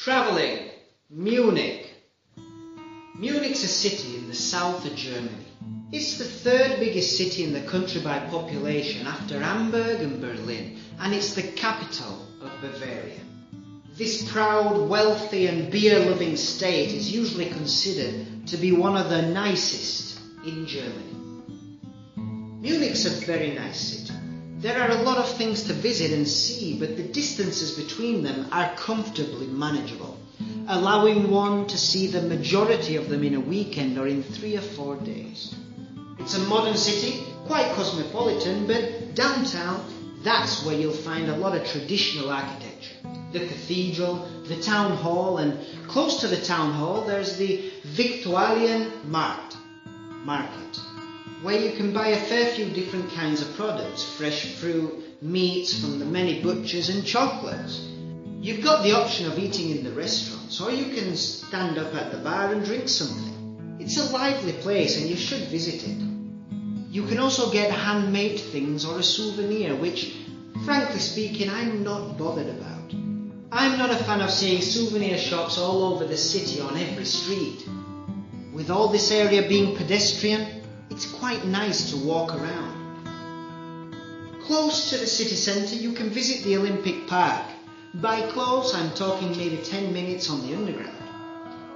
Travelling. Munich. Munich's a city in the south of Germany. It's the third biggest city in the country by population after Hamburg and Berlin, and it's the capital of Bavaria. This proud, wealthy and beer-loving state is usually considered to be one of the nicest in Germany. Munich's a very nice city. There are a lot of things to visit and see, but the distances between them are comfortably manageable, allowing one to see the majority of them in a weekend or in 3 or 4 days. It's a modern city, quite cosmopolitan, but downtown, that's where you'll find a lot of traditional architecture. The cathedral, the town hall, and close to the town hall there's the Viktualienmarkt market, where you can buy a fair few different kinds of products, fresh fruit, meats from the many butchers and chocolates. You've got the option of eating in the restaurants, or you can stand up at the bar and drink something. It's a lively place and you should visit it. You can also get handmade things or a souvenir, which, frankly speaking, I'm not bothered about. I'm not a fan of seeing souvenir shops all over the city on every street. With all this area being pedestrian, it's quite nice to walk around. Close to the city centre you can visit the Olympic Park. By close I'm talking maybe 10 minutes on the underground.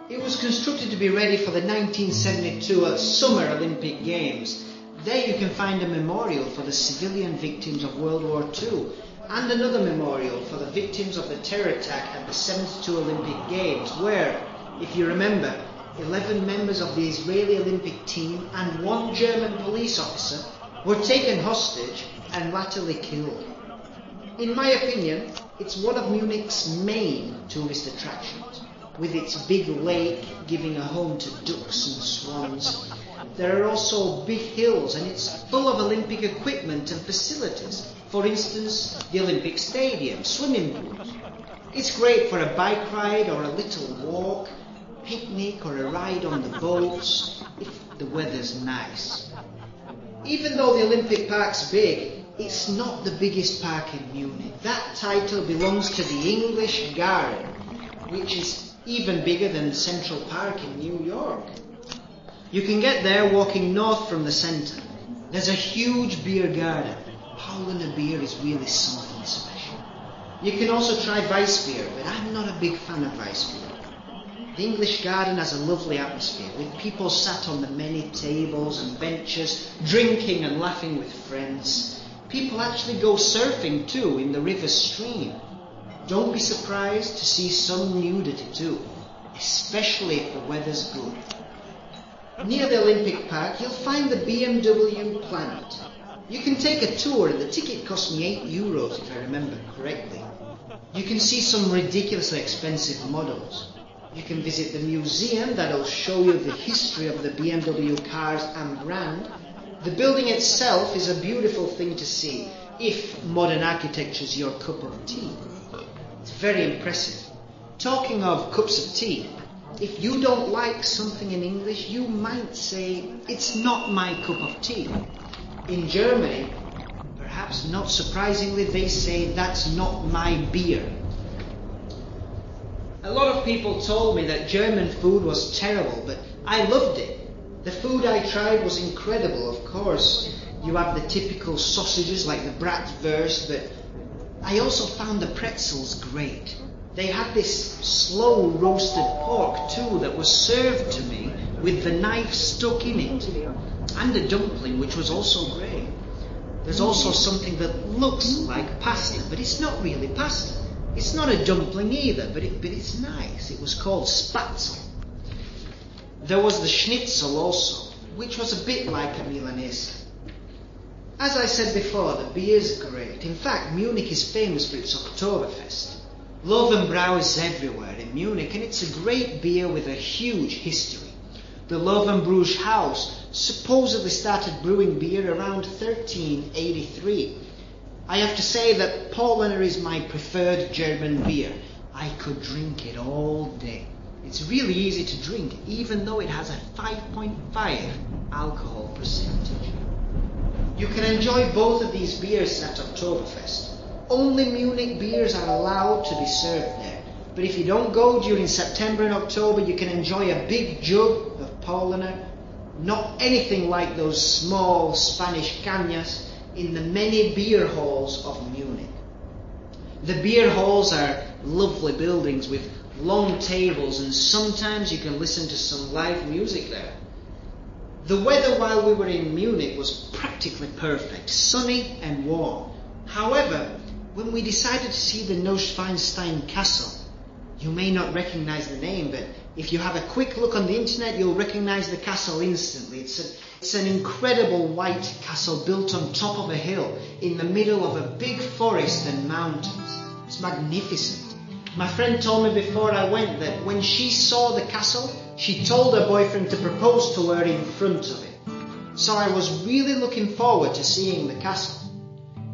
It was constructed to be ready for the 1972 Summer Olympic Games. There you can find a memorial for the civilian victims of World War II and another memorial for the victims of the terror attack at the 72 Olympic Games where, if you remember, 11 members of the Israeli Olympic team and 1 German police officer were taken hostage and latterly killed. In my opinion, it's one of Munich's main tourist attractions, with its big lake giving a home to ducks and swans. There are also big hills and it's full of Olympic equipment and facilities. For instance, the Olympic Stadium, swimming pools. It's great for a bike ride or a little walk, picnic or a ride on the boats, if the weather's nice. Even though the Olympic Park's big, it's not the biggest park in Munich. That title belongs to the English Garden, which is even bigger than Central Park in New York. You can get there walking north from the centre. There's a huge beer garden. Paulaner beer is really something special. You can also try Weissbier, but I'm not a big fan of Weissbier. The English Garden has a lovely atmosphere, with people sat on the many tables and benches, drinking and laughing with friends. People actually go surfing too in the river stream. Don't be surprised to see some nudity too, especially if the weather's good. Near the Olympic Park you'll find the BMW plant. You can take a tour and the ticket cost me €8 if I remember correctly. You can see some ridiculously expensive models. You can visit the museum that'll show you the history of the BMW cars and brand. The building itself is a beautiful thing to see, if modern architecture is your cup of tea. It's very impressive. Talking of cups of tea, if you don't like something in English, you might say, it's not my cup of tea. In Germany, perhaps not surprisingly, they say, that's not my beer. A lot of people told me that German food was terrible, but I loved it. The food I tried was incredible, of course. You have the typical sausages like the bratwurst, but I also found the pretzels great. They had this slow roasted pork too that was served to me with the knife stuck in it, and a dumpling which was also great. There's also something that looks like pasta, but it's not really pasta. It's not a dumpling either, but it's nice. It was called spatzel. There was the schnitzel also, which was a bit like a Milanese. As I said before, the beer's great. In fact, Munich is famous for its Oktoberfest. Löwenbräu is everywhere in Munich, and it's a great beer with a huge history. The Löwenbräu house supposedly started brewing beer around 1383. I have to say that Paulaner is my preferred German beer. I could drink it all day. It's really easy to drink, even though it has a 5.5 alcohol percentage. You can enjoy both of these beers at Oktoberfest. Only Munich beers are allowed to be served there. But if you don't go during September and October, you can enjoy a big jug of Paulaner, not anything like those small Spanish cañas, in the many beer halls of Munich. The beer halls are lovely buildings with long tables, and sometimes you can listen to some live music there. The weather while we were in Munich was practically perfect, sunny and warm. However, when we decided to see the Neuschwanstein Castle, you may not recognize the name, but if you have a quick look on the internet, you'll recognize the castle instantly. It's an incredible white castle built on top of a hill in the middle of a big forest and mountains. It's magnificent. My friend told me before I went that when she saw the castle, she told her boyfriend to propose to her in front of it. So I was really looking forward to seeing the castle.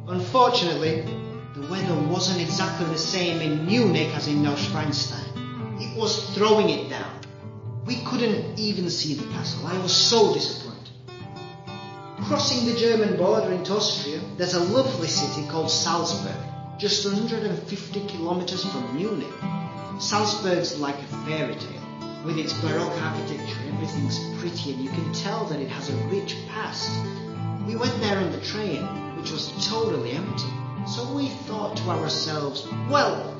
Unfortunately, the weather wasn't exactly the same in Munich as in Neuschwanstein. It was throwing it down. We couldn't even see the castle. I was so disappointed. Crossing the German border into Austria, there's a lovely city called Salzburg, just 150 kilometers from Munich. Salzburg's like a fairy tale. With its Baroque architecture, everything's pretty and you can tell that it has a rich past. We went there on the train, which was totally empty. So we thought to ourselves, well,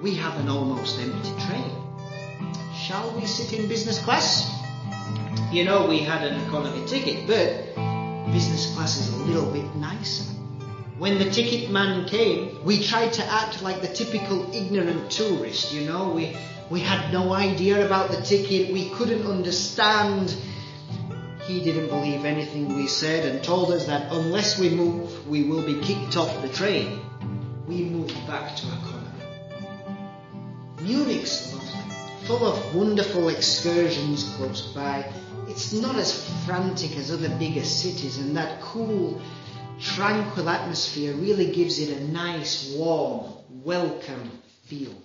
we have an almost empty train. Shall we sit in business class? You know, we had an economy ticket, but business class is a little bit nicer. When the ticket man came, we tried to act like the typical ignorant tourist, you know. We had no idea about the ticket, we couldn't understand. He didn't believe anything we said and told us that unless we move, we will be kicked off the train. We moved back to economy. Munich's lovely, full of wonderful excursions close by. It's not as frantic as other bigger cities, and that cool, tranquil atmosphere really gives it a nice, warm, welcome feel.